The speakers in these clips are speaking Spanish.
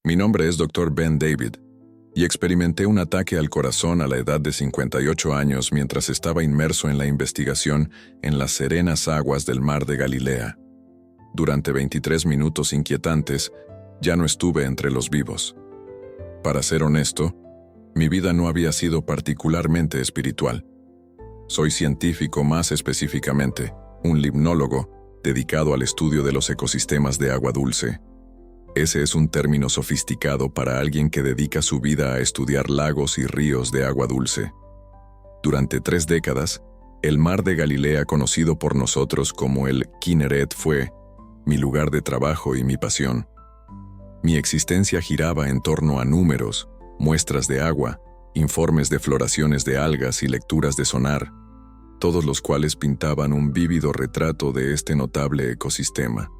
Mi nombre es Dr. Ben David, y experimenté un ataque al corazón a la edad de 58 años mientras estaba inmerso en la investigación en las serenas aguas del mar de Galilea. Durante 23 minutos inquietantes, ya no estuve entre los vivos. Para ser honesto, mi vida no había sido particularmente espiritual. Soy científico, más específicamente, un limnólogo dedicado al estudio de los ecosistemas de agua dulce. Ese es un término sofisticado para alguien que dedica su vida a estudiar lagos y ríos de agua dulce. Durante 3 décadas, el mar de Galilea, conocido por nosotros como el Kinneret, fue mi lugar de trabajo y mi pasión. Mi existencia giraba en torno a números, muestras de agua, informes de floraciones de algas y lecturas de sonar, todos los cuales pintaban un vívido retrato de este notable ecosistema.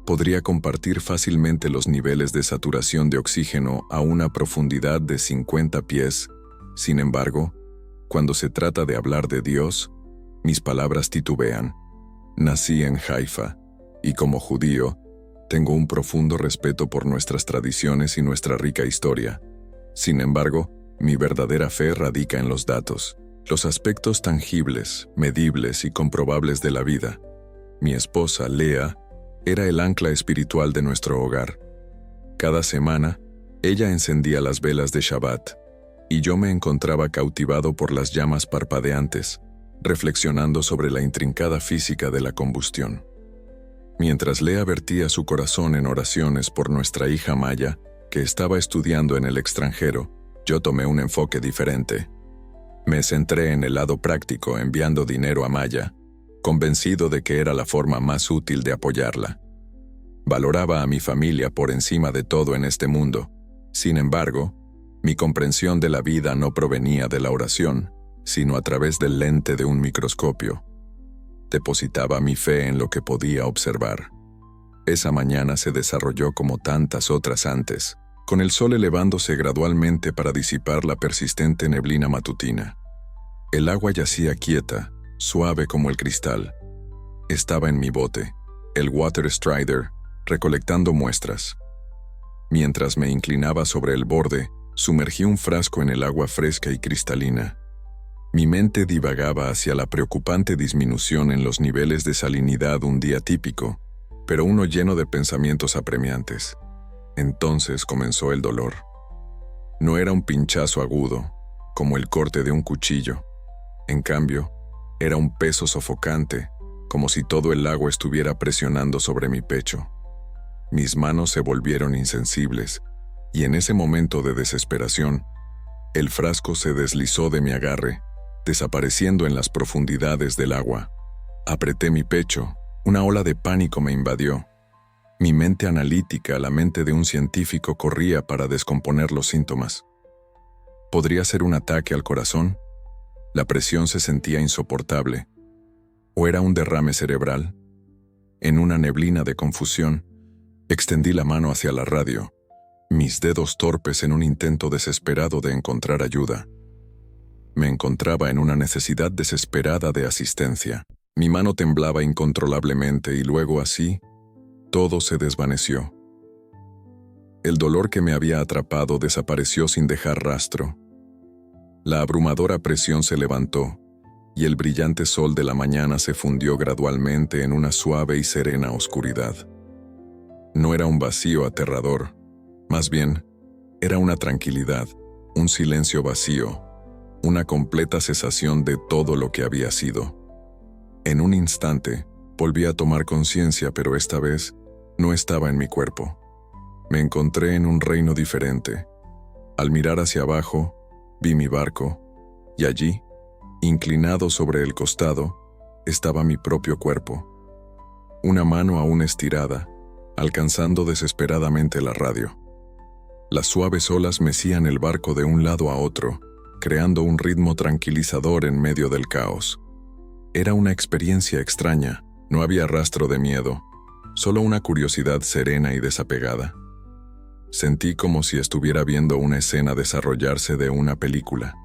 Podría compartir fácilmente los niveles de saturación de oxígeno a una profundidad de 50 pies. Sin embargo, cuando se trata de hablar de Dios, mis palabras titubean. Nací en Haifa, y como judío, tengo un profundo respeto por nuestras tradiciones y nuestra rica historia. Sin embargo, mi verdadera fe radica en los datos, los aspectos tangibles, medibles y comprobables de la vida. Mi esposa, Lea, era el ancla espiritual de nuestro hogar. Cada semana, ella encendía las velas de Shabbat, y yo me encontraba cautivado por las llamas parpadeantes, reflexionando sobre la intrincada física de la combustión. Mientras Lea vertía su corazón en oraciones por nuestra hija Maya, que estaba estudiando en el extranjero, yo tomé un enfoque diferente. Me centré en el lado práctico, enviando dinero a Maya, convencido de que era la forma más útil de apoyarla. Valoraba a mi familia por encima de todo en este mundo. Sin embargo, mi comprensión de la vida no provenía de la oración, sino a través del lente de un microscopio. Depositaba mi fe en lo que podía observar. Esa mañana se desarrolló como tantas otras antes, con el sol elevándose gradualmente para disipar la persistente neblina matutina. El agua yacía quieta, suave como el cristal. Estaba en mi bote, el Water Strider, recolectando muestras. Mientras me inclinaba sobre el borde, sumergí un frasco en el agua fresca y cristalina. Mi mente divagaba hacia la preocupante disminución en los niveles de salinidad un día típico, pero uno lleno de pensamientos apremiantes. Entonces comenzó el dolor. No era un pinchazo agudo, como el corte de un cuchillo. En cambio, era un peso sofocante, como si todo el agua estuviera presionando sobre mi pecho. Mis manos se volvieron insensibles, y en ese momento de desesperación, el frasco se deslizó de mi agarre, desapareciendo en las profundidades del agua. Apreté mi pecho, una ola de pánico me invadió. Mi mente analítica, la mente de un científico, corría para descomponer los síntomas. ¿Podría ser un ataque al corazón? La presión se sentía insoportable. ¿O era un derrame cerebral? En una neblina de confusión, extendí la mano hacia la radio, mis dedos torpes en un intento desesperado de encontrar ayuda. Me encontraba en una necesidad desesperada de asistencia. Mi mano temblaba incontrolablemente y luego así, todo se desvaneció. El dolor que me había atrapado desapareció sin dejar rastro. La abrumadora presión se levantó, y el brillante sol de la mañana se fundió gradualmente en una suave y serena oscuridad. No era un vacío aterrador, más bien, era una tranquilidad, un silencio vacío, una completa cesación de todo lo que había sido. En un instante, volví a tomar conciencia, pero esta vez no estaba en mi cuerpo. Me encontré en un reino diferente. Al mirar hacia abajo, vi mi barco, y allí, inclinado sobre el costado, estaba mi propio cuerpo. Una mano aún estirada, alcanzando desesperadamente la radio. Las suaves olas mecían el barco de un lado a otro, creando un ritmo tranquilizador en medio del caos. Era una experiencia extraña, no había rastro de miedo, solo una curiosidad serena y desapegada. Sentí como si estuviera viendo una escena desarrollarse de una película.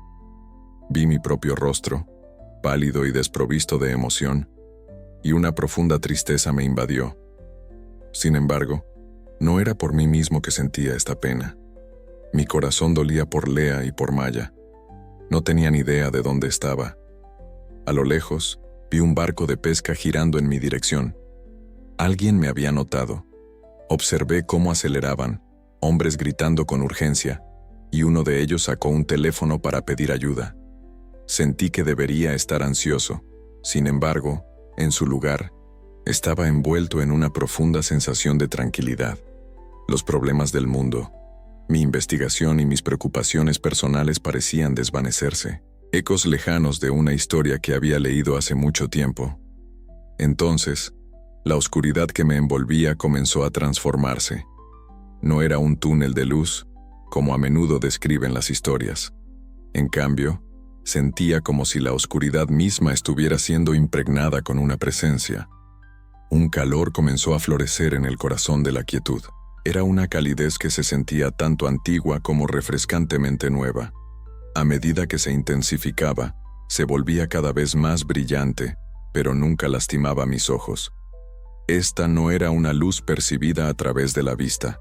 Vi mi propio rostro, pálido y desprovisto de emoción, y una profunda tristeza me invadió. Sin embargo, No era por mí mismo que sentía esta pena. Mi corazón dolía por Lea y por Maya. No tenía ni idea de dónde estaba. A lo lejos, vi un barco de pesca girando en mi dirección. Alguien me había notado. Observé cómo aceleraban, hombres gritando con urgencia, y uno de ellos sacó un teléfono para pedir ayuda. Sentí que debería estar ansioso. Sin embargo, en su lugar, estaba envuelto en una profunda sensación de tranquilidad. Los problemas del mundo, mi investigación y mis preocupaciones personales parecían desvanecerse, ecos lejanos de una historia que había leído hace mucho tiempo. Entonces, la oscuridad que me envolvía comenzó a transformarse. No era un túnel de luz, como a menudo describen las historias. En cambio, sentía como si la oscuridad misma estuviera siendo impregnada con una presencia. Un calor comenzó a florecer en el corazón de la quietud. Era una calidez que se sentía tanto antigua como refrescantemente nueva. A medida que se intensificaba, se volvía cada vez más brillante, pero nunca lastimaba mis ojos. Esta no era una luz percibida a través de la vista.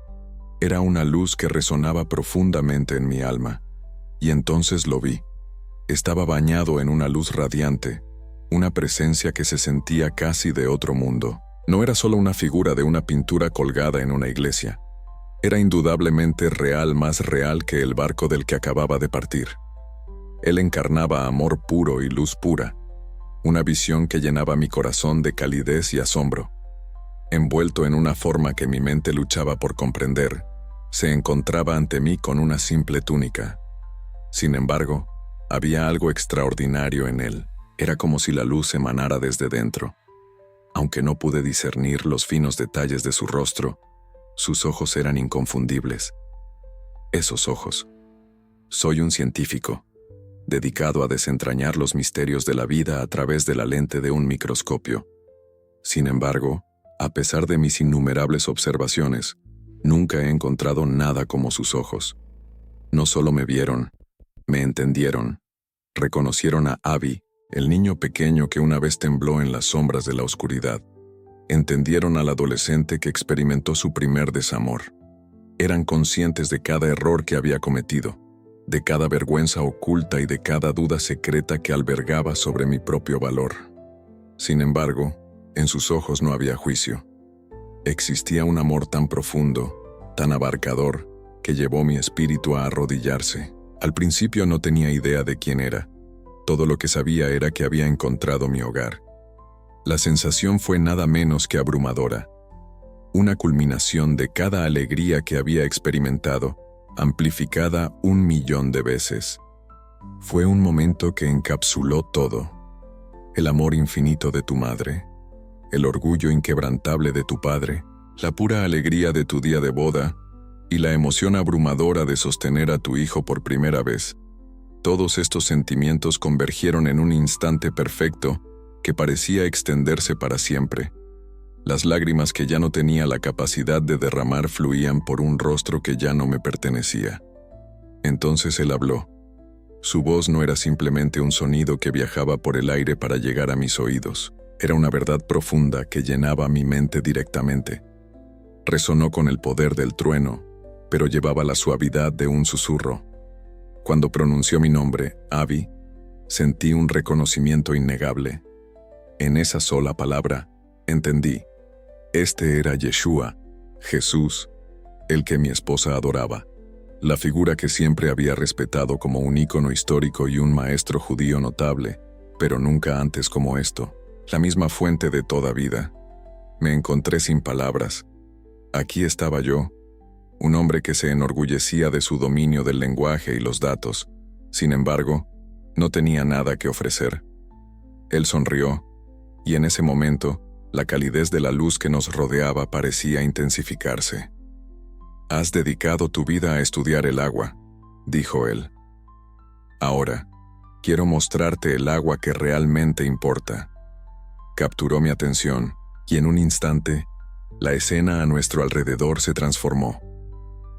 Era una luz que resonaba profundamente en mi alma. Y entonces lo vi. Estaba bañado en una luz radiante, una presencia que se sentía casi de otro mundo. No era solo una figura de una pintura colgada en una iglesia. Era indudablemente real, más real que el barco del que acababa de partir. Él encarnaba amor puro y luz pura, una visión que llenaba mi corazón de calidez y asombro. Envuelto en una forma que mi mente luchaba por comprender, se encontraba ante mí con una simple túnica. Sin embargo, había algo extraordinario en él. Era como si la luz emanara desde dentro. Aunque no pude discernir los finos detalles de su rostro, sus ojos eran inconfundibles. Esos ojos. Soy un científico, dedicado a desentrañar los misterios de la vida a través de la lente de un microscopio. Sin embargo, a pesar de mis innumerables observaciones, nunca he encontrado nada como sus ojos. No solo me vieron, me entendieron. Reconocieron a Abby, el niño pequeño que una vez tembló en las sombras de la oscuridad. Entendieron al adolescente que experimentó su primer desamor. Eran conscientes de cada error que había cometido, de cada vergüenza oculta y de cada duda secreta que albergaba sobre mi propio valor. Sin embargo, en sus ojos no había juicio. Existía un amor tan profundo, tan abarcador, que llevó mi espíritu a arrodillarse. Al principio no tenía idea de quién era. Todo lo que sabía era que había encontrado mi hogar. La sensación fue nada menos que abrumadora. Una culminación de cada alegría que había experimentado, amplificada 1.000.000 de veces. Fue un momento que encapsuló todo. El amor infinito de tu madre, el orgullo inquebrantable de tu padre, la pura alegría de tu día de boda y la emoción abrumadora de sostener a tu hijo por primera vez. Todos estos sentimientos convergieron en un instante perfecto que parecía extenderse para siempre. Las lágrimas que ya no tenía la capacidad de derramar fluían por un rostro que ya no me pertenecía. Entonces él habló. Su voz no era simplemente un sonido que viajaba por el aire para llegar a mis oídos. Era una verdad profunda que llenaba mi mente directamente. Resonó con el poder del trueno, pero llevaba la suavidad de un susurro. Cuando pronunció mi nombre, Abby, sentí un reconocimiento innegable. En esa sola palabra, entendí. Este era Yeshua, Jesús, el que mi esposa adoraba. La figura que siempre había respetado como un ícono histórico y un maestro judío notable, pero nunca antes como esto. La misma fuente de toda vida. Me encontré sin palabras. Aquí estaba yo, un hombre que se enorgullecía de su dominio del lenguaje y los datos. Sin embargo, no tenía nada que ofrecer. Él sonrió, y en ese momento, la calidez de la luz que nos rodeaba parecía intensificarse. «Has dedicado tu vida a estudiar el agua», dijo él. «Ahora, quiero mostrarte el agua que realmente importa». Capturó mi atención, y en un instante, la escena a nuestro alrededor se transformó.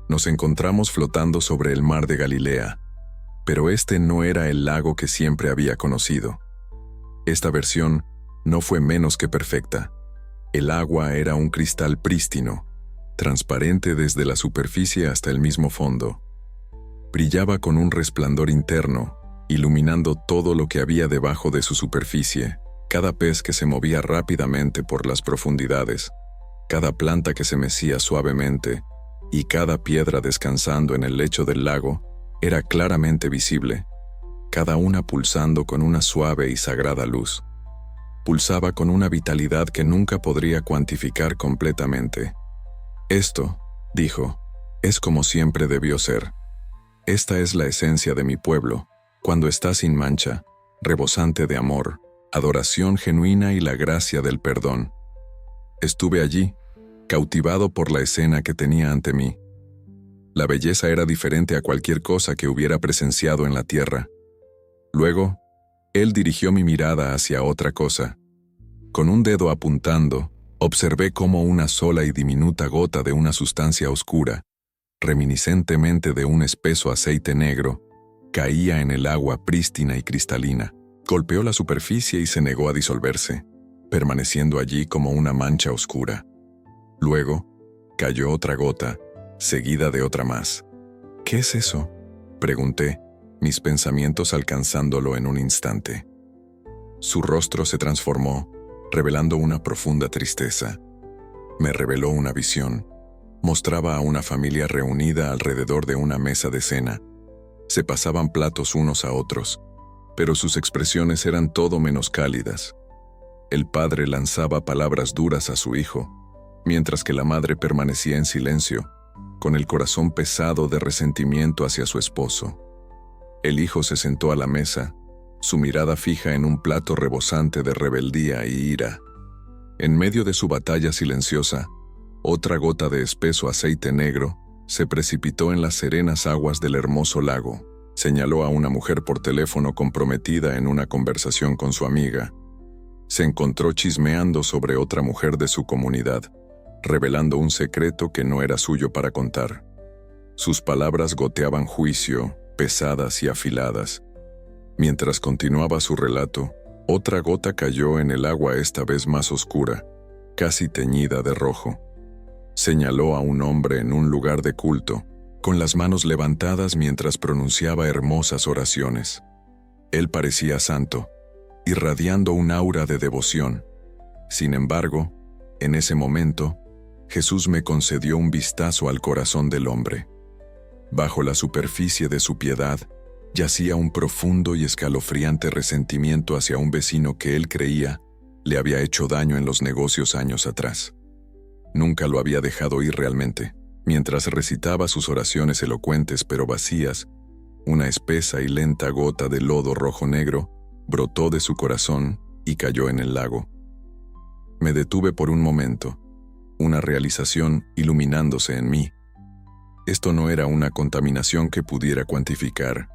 Nos encontramos flotando sobre el mar de Galilea, pero este no era el lago que siempre había conocido. Esta versión no fue menos que perfecta. El agua era un cristal prístino, transparente desde la superficie hasta el mismo fondo. Brillaba con un resplandor interno, iluminando todo lo que había debajo de su superficie, cada pez que se movía rápidamente por las profundidades, cada planta que se mecía suavemente y cada piedra descansando en el lecho del lago era claramente visible, cada una pulsando con una suave y sagrada luz. Pulsaba con una vitalidad que nunca podría cuantificar completamente. Esto, dijo, es como siempre debió ser. Esta es la esencia de mi pueblo, cuando está sin mancha, rebosante de amor, adoración genuina y la gracia del perdón. Estuve allí, cautivado por la escena que tenía ante mí. La belleza era diferente a cualquier cosa que hubiera presenciado en la tierra. Luego, él dirigió mi mirada hacia otra cosa. Con un dedo apuntando, observé cómo una sola y diminuta gota de una sustancia oscura, reminiscentemente de un espeso aceite negro, caía en el agua prístina y cristalina. Golpeó la superficie y se negó a disolverse, permaneciendo allí como una mancha oscura. Luego, cayó otra gota, seguida de otra más. ¿Qué es eso?, pregunté, mis pensamientos alcanzándolo en un instante. Su rostro se transformó, revelando una profunda tristeza. Me reveló una visión. Mostraba a una familia reunida alrededor de una mesa de cena. Se pasaban platos unos a otros, pero sus expresiones eran todo menos cálidas. El padre lanzaba palabras duras a su hijo, mientras que la madre permanecía en silencio, con el corazón pesado de resentimiento hacia su esposo. El hijo se sentó a la mesa, su mirada fija en un plato rebosante de rebeldía y ira. En medio de su batalla silenciosa, otra gota de espeso aceite negro se precipitó en las serenas aguas del hermoso lago. Señaló a una mujer por teléfono comprometida en una conversación con su amiga. Se encontró chismeando sobre otra mujer de su comunidad, revelando un secreto que no era suyo para contar. Sus palabras goteaban juicio, pesadas y afiladas. Mientras continuaba su relato, otra gota cayó en el agua, esta vez más oscura, casi teñida de rojo. Señaló a un hombre en un lugar de culto, con las manos levantadas mientras pronunciaba hermosas oraciones. Él parecía santo, irradiando un aura de devoción. Sin embargo, en ese momento, Jesús me concedió un vistazo al corazón del hombre. Bajo la superficie de su piedad, yacía un profundo y escalofriante resentimiento hacia un vecino que él creía le había hecho daño en los negocios años atrás. Nunca lo había dejado ir realmente. Mientras recitaba sus oraciones elocuentes pero vacías, una espesa y lenta gota de lodo rojo-negro brotó de su corazón y cayó en el lago. Me detuve por un momento, una realización iluminándose en mí. Esto no era una contaminación que pudiera cuantificar.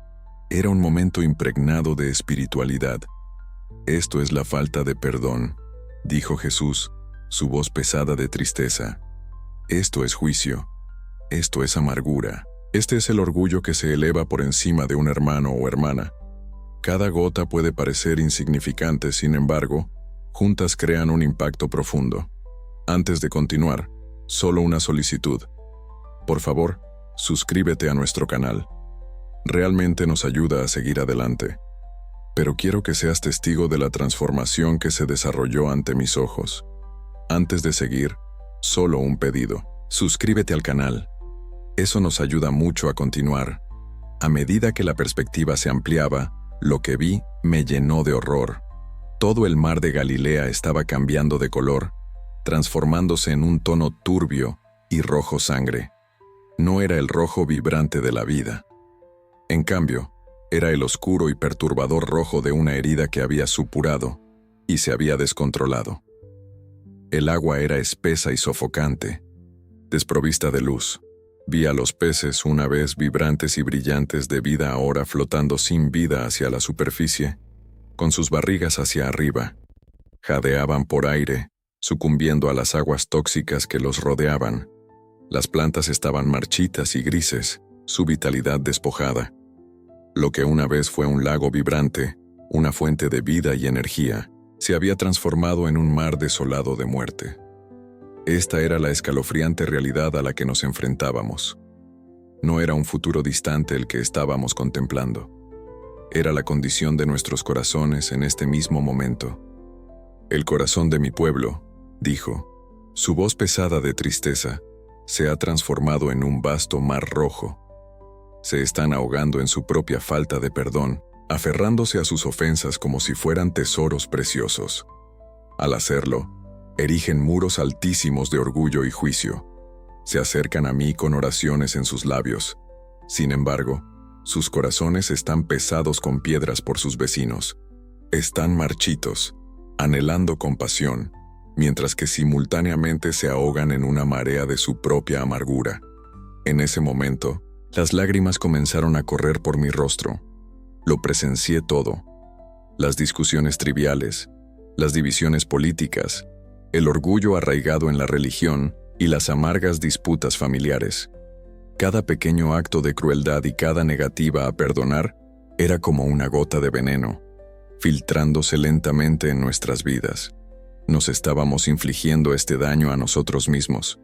Era un momento impregnado de espiritualidad. Esto es la falta de perdón, dijo Jesús, su voz pesada de tristeza. Esto es juicio. Esto es amargura. Este es el orgullo que se eleva por encima de un hermano o hermana. Cada gota puede parecer insignificante, sin embargo, juntas crean un impacto profundo. Antes de continuar, solo una solicitud. Por favor, suscríbete a nuestro canal. Realmente nos ayuda a seguir adelante. Pero quiero que seas testigo de la transformación que se desarrolló ante mis ojos. Antes de seguir, solo un pedido. Suscríbete al canal. Eso nos ayuda mucho a continuar. A medida que la perspectiva se ampliaba, lo que vi me llenó de horror. Todo el mar de Galilea estaba cambiando de color, transformándose en un tono turbio y rojo sangre. No era el rojo vibrante de la vida. En cambio, era el oscuro y perturbador rojo de una herida que había supurado y se había descontrolado. El agua era espesa y sofocante, desprovista de luz. Vi a los peces, una vez vibrantes y brillantes de vida, ahora flotando sin vida hacia la superficie, con sus barrigas hacia arriba. Jadeaban por aire, sucumbiendo a las aguas tóxicas que los rodeaban. Las plantas estaban marchitas y grises, su vitalidad despojada. Lo que una vez fue un lago vibrante, una fuente de vida y energía, se había transformado en un mar desolado de muerte. Esta era la escalofriante realidad a la que nos enfrentábamos. No era un futuro distante el que estábamos contemplando. Era la condición de nuestros corazones en este mismo momento. El corazón de mi pueblo, dijo, su voz pesada de tristeza, se ha transformado en un vasto mar rojo. Se están ahogando en su propia falta de perdón, aferrándose a sus ofensas como si fueran tesoros preciosos. Al hacerlo, erigen muros altísimos de orgullo y juicio. Se acercan a mí con oraciones en sus labios. Sin embargo, sus corazones están pesados con piedras por sus vecinos. Están marchitos, anhelando compasión, mientras que simultáneamente se ahogan en una marea de su propia amargura. En ese momento, las lágrimas comenzaron a correr por mi rostro. Lo presencié todo. Las discusiones triviales, las divisiones políticas, el orgullo arraigado en la religión y las amargas disputas familiares. Cada pequeño acto de crueldad y cada negativa a perdonar era como una gota de veneno, filtrándose lentamente en nuestras vidas. Nos estábamos infligiendo este daño a nosotros mismos.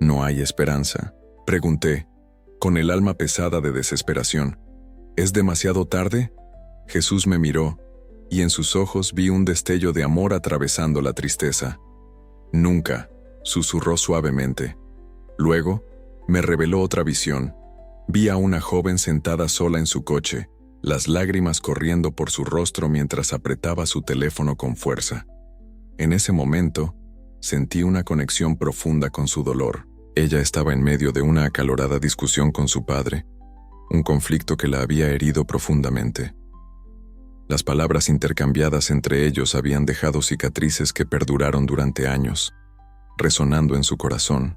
¿No hay esperanza?, pregunté, con el alma pesada de desesperación. ¿Es demasiado tarde? Jesús me miró, y en sus ojos vi un destello de amor atravesando la tristeza. Nunca, susurró suavemente. Luego, me reveló otra visión. Vi a una joven sentada sola en su coche, las lágrimas corriendo por su rostro mientras apretaba su teléfono con fuerza. En ese momento, sentí una conexión profunda con su dolor. Ella estaba en medio de una acalorada discusión con su padre, un conflicto que la había herido profundamente. Las palabras intercambiadas entre ellos habían dejado cicatrices que perduraron durante años, resonando en su corazón.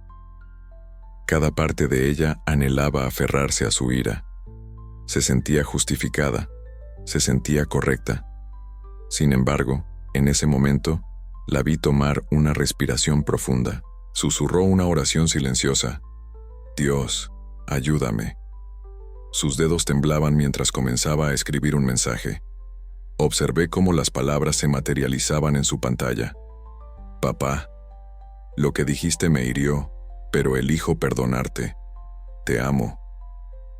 Cada parte de ella anhelaba aferrarse a su ira. Se sentía justificada, se sentía correcta. Sin embargo, en ese momento, la vi tomar una respiración profunda. Susurró una oración silenciosa. Dios, ayúdame. Sus dedos temblaban mientras comenzaba a escribir un mensaje. Observé cómo las palabras se materializaban en su pantalla. Papá, lo que dijiste me hirió, pero elijo perdonarte. Te amo.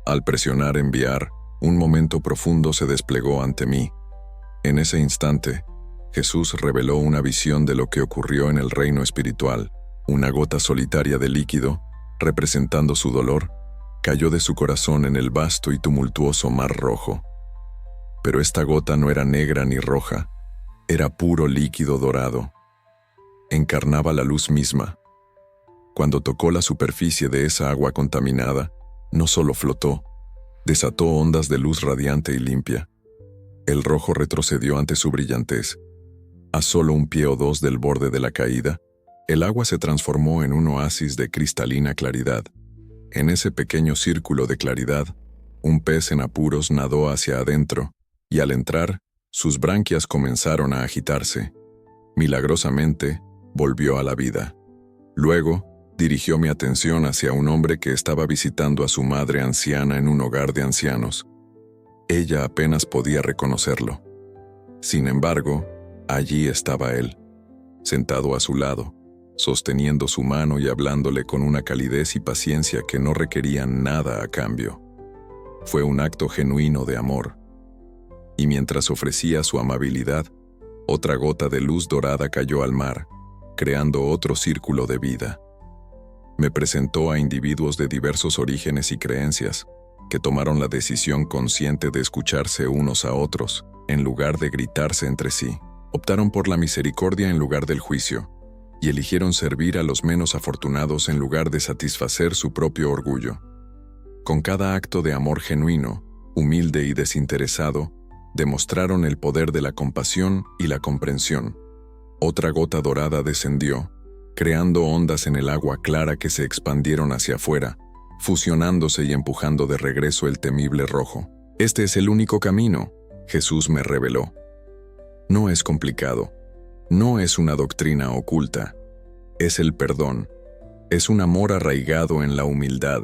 Al presionar enviar, un momento profundo se desplegó ante mí. En ese instante, Jesús reveló una visión de lo que ocurrió en el reino espiritual. Una gota solitaria de líquido, representando su dolor, cayó de su corazón en el vasto y tumultuoso mar rojo. Pero esta gota no era negra ni roja, era puro líquido dorado. Encarnaba la luz misma. Cuando tocó la superficie de esa agua contaminada, no solo flotó, desató ondas de luz radiante y limpia. El rojo retrocedió ante su brillantez. A solo un pie o dos del borde de la caída, el agua se transformó en un oasis de cristalina claridad. En ese pequeño círculo de claridad, un pez en apuros nadó hacia adentro, y al entrar, sus branquias comenzaron a agitarse. Milagrosamente, volvió a la vida. Luego, dirigió mi atención hacia un hombre que estaba visitando a su madre anciana en un hogar de ancianos. Ella apenas podía reconocerlo. Sin embargo, allí estaba él, sentado a su lado, sosteniendo su mano y hablándole con una calidez y paciencia que no requerían nada a cambio. Fue un acto genuino de amor. Y mientras ofrecía su amabilidad, otra gota de luz dorada cayó al mar, creando otro círculo de vida. Me presentó a individuos de diversos orígenes y creencias, que tomaron la decisión consciente de escucharse unos a otros, en lugar de gritarse entre sí. Optaron por la misericordia en lugar del juicio, y eligieron servir a los menos afortunados en lugar de satisfacer su propio orgullo. Con cada acto de amor genuino, humilde y desinteresado, demostraron el poder de la compasión y la comprensión. Otra gota dorada descendió, creando ondas en el agua clara que se expandieron hacia afuera, fusionándose y empujando de regreso el temible rojo. Este es el único camino, Jesús me reveló. No es complicado, no es una doctrina oculta, es el perdón, es un amor arraigado en la humildad,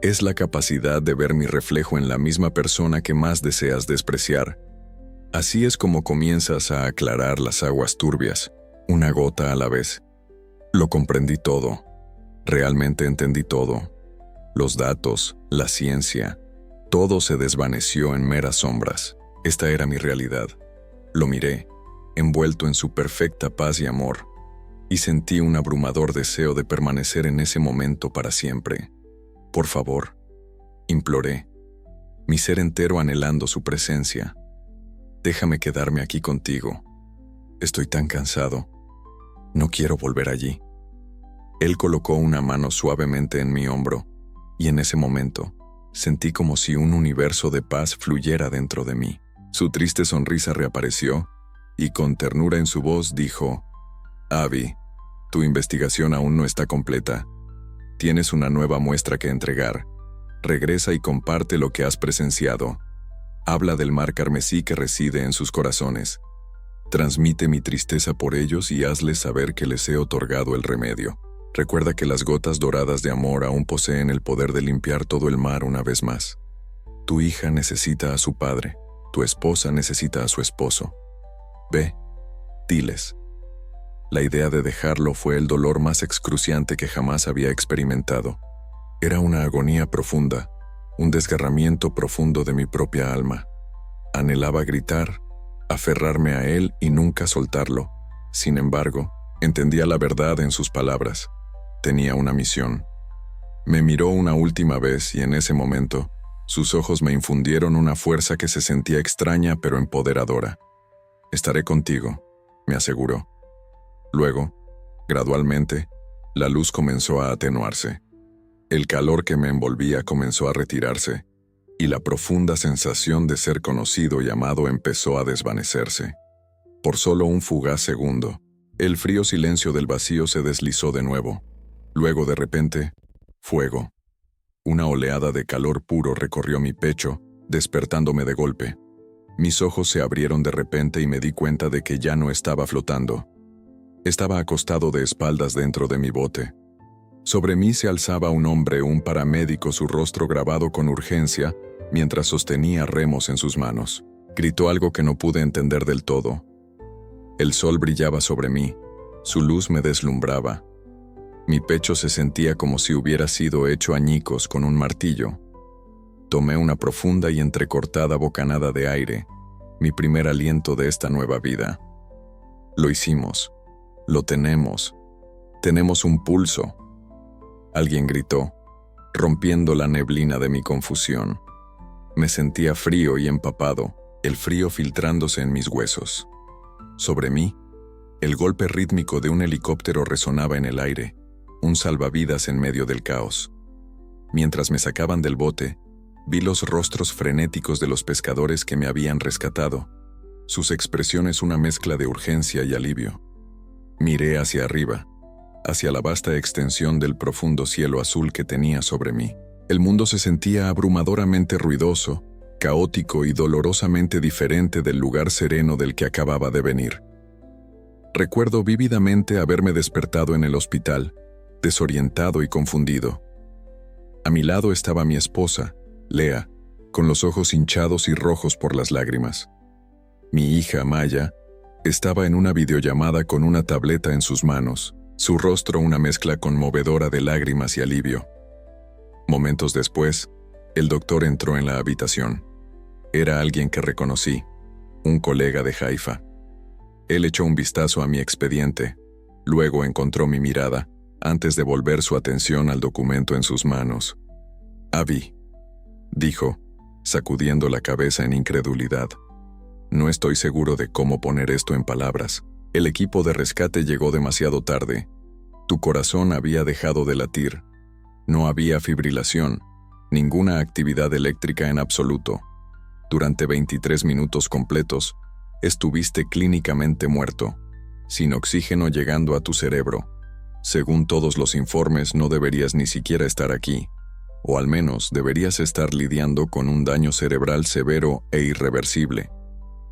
es la capacidad de ver mi reflejo en la misma persona que más deseas despreciar. Así es como comienzas a aclarar las aguas turbias, una gota a la vez. Lo comprendí todo. Realmente entendí todo. Los datos, la ciencia, todo se desvaneció en meras sombras. Esta era mi realidad. Lo miré, envuelto en su perfecta paz y amor, y sentí un abrumador deseo de permanecer en ese momento para siempre. Por favor, imploré, mi ser entero anhelando su presencia. Déjame quedarme aquí contigo. Estoy tan cansado. No quiero volver allí. Él colocó una mano suavemente en mi hombro, y en ese momento sentí como si un universo de paz fluyera dentro de mí. Su triste sonrisa reapareció, y con ternura en su voz dijo: Abby, tu investigación aún no está completa. Tienes una nueva muestra que entregar. Regresa y comparte lo que has presenciado. Habla del mar carmesí que reside en sus corazones. Transmite mi tristeza por ellos y hazles saber que les he otorgado el remedio. Recuerda que las gotas doradas de amor aún poseen el poder de limpiar todo el mar una vez más. Tu hija necesita a su padre. Tu esposa necesita a su esposo. Ve, diles. La idea de dejarlo fue el dolor más excruciante que jamás había experimentado. Era una agonía profunda, un desgarramiento profundo de mi propia alma. Anhelaba gritar, aferrarme a él y nunca soltarlo. Sin embargo, entendía la verdad en sus palabras. Tenía una misión. Me miró una última vez y en ese momento, sus ojos me infundieron una fuerza que se sentía extraña pero empoderadora. Estaré contigo, me aseguró. Luego, gradualmente, la luz comenzó a atenuarse. El calor que me envolvía comenzó a retirarse, y la profunda sensación de ser conocido y amado empezó a desvanecerse. Por solo un fugaz segundo, el frío silencio del vacío se deslizó de nuevo. Luego, de repente, fuego. Una oleada de calor puro recorrió mi pecho, despertándome de golpe. Mis ojos se abrieron de repente y me di cuenta de que ya no estaba flotando. Estaba acostado de espaldas dentro de mi bote. Sobre mí se alzaba un hombre, un paramédico, su rostro grabado con urgencia, mientras sostenía remos en sus manos. Gritó algo que no pude entender del todo. El sol brillaba sobre mí, su luz me deslumbraba. Mi pecho se sentía como si hubiera sido hecho añicos con un martillo. Tomé una profunda y entrecortada bocanada de aire, mi primer aliento de esta nueva vida. Lo hicimos. Lo tenemos. Tenemos un pulso. Alguien gritó, rompiendo la neblina de mi confusión. Me sentía frío y empapado, el frío filtrándose en mis huesos. Sobre mí, el golpe rítmico de un helicóptero resonaba en el aire, un salvavidas en medio del caos. Mientras me sacaban del bote, vi los rostros frenéticos de los pescadores que me habían rescatado, sus expresiones una mezcla de urgencia y alivio. Miré hacia arriba, hacia la vasta extensión del profundo cielo azul que tenía sobre mí. El mundo se sentía abrumadoramente ruidoso, caótico y dolorosamente diferente del lugar sereno del que acababa de venir. Recuerdo vívidamente haberme despertado en el hospital, desorientado y confundido. A mi lado estaba mi esposa, Lea, con los ojos hinchados y rojos por las lágrimas. Mi hija, Maya, estaba en una videollamada con una tableta en sus manos, su rostro una mezcla conmovedora de lágrimas y alivio. Momentos después, el doctor entró en la habitación. Era alguien que reconocí, un colega de Haifa. Él echó un vistazo a mi expediente, luego encontró mi mirada, antes de volver su atención al documento en sus manos. «Abby», dijo, sacudiendo la cabeza en incredulidad. No estoy seguro de cómo poner esto en palabras. El equipo de rescate llegó demasiado tarde. Tu corazón había dejado de latir. No había fibrilación, ninguna actividad eléctrica en absoluto. Durante 23 minutos completos, estuviste clínicamente muerto, sin oxígeno llegando a tu cerebro. Según todos los informes, no deberías ni siquiera estar aquí, o al menos deberías estar lidiando con un daño cerebral severo e irreversible.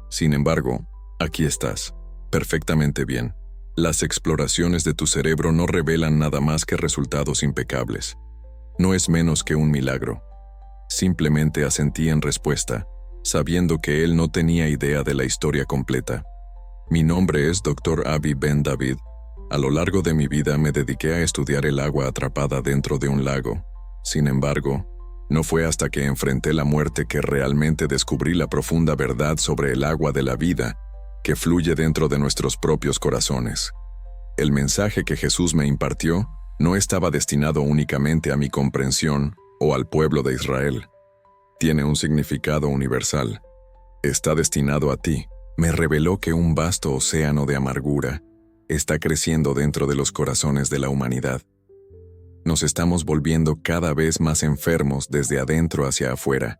Sin embargo, aquí estás, perfectamente bien. Las exploraciones de tu cerebro no revelan nada más que resultados impecables. No es menos que un milagro. Simplemente asentí en respuesta, sabiendo que él no tenía idea de la historia completa. Mi nombre es Dr. Abby Ben David, A lo largo de mi vida me dediqué a estudiar el agua atrapada dentro de un lago. Sin embargo, no fue hasta que enfrenté la muerte que realmente descubrí la profunda verdad sobre el agua de la vida que fluye dentro de nuestros propios corazones. El mensaje que Jesús me impartió no estaba destinado únicamente a mi comprensión o al pueblo de Israel. Tiene un significado universal. Está destinado a ti. Me reveló que un vasto océano de amargura está creciendo dentro de los corazones de la humanidad. Nos estamos volviendo cada vez más enfermos desde adentro hacia afuera,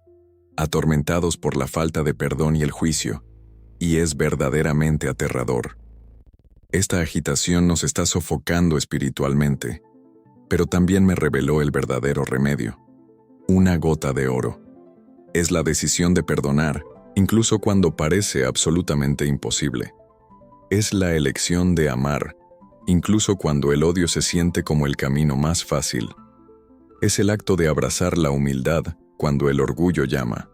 atormentados por la falta de perdón y el juicio, y es verdaderamente aterrador. Esta agitación nos está sofocando espiritualmente, pero también me reveló el verdadero remedio. Una gota de oro. Es la decisión de perdonar, incluso cuando parece absolutamente imposible. Es la elección de amar, incluso cuando el odio se siente como el camino más fácil. Es el acto de abrazar la humildad cuando el orgullo llama.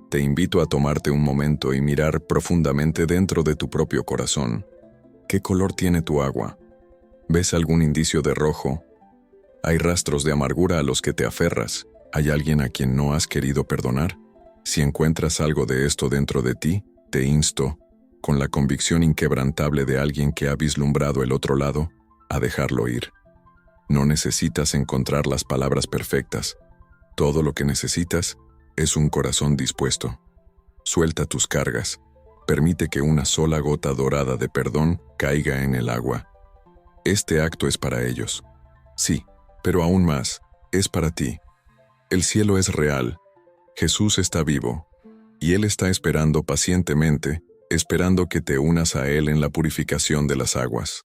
Te invito a tomarte un momento y mirar profundamente dentro de tu propio corazón. ¿Qué color tiene tu agua? ¿Ves algún indicio de rojo? ¿Hay rastros de amargura a los que te aferras? ¿Hay alguien a quien no has querido perdonar? Si encuentras algo de esto dentro de ti, te insto, con la convicción inquebrantable de alguien que ha vislumbrado el otro lado, a dejarlo ir. No necesitas encontrar las palabras perfectas. Todo lo que necesitas es un corazón dispuesto. Suelta tus cargas. Permite que una sola gota dorada de perdón caiga en el agua. Este acto es para ellos. Sí, pero aún más, es para ti. El cielo es real. Jesús está vivo. Y Él está esperando pacientemente, esperando que te unas a Él en la purificación de las aguas.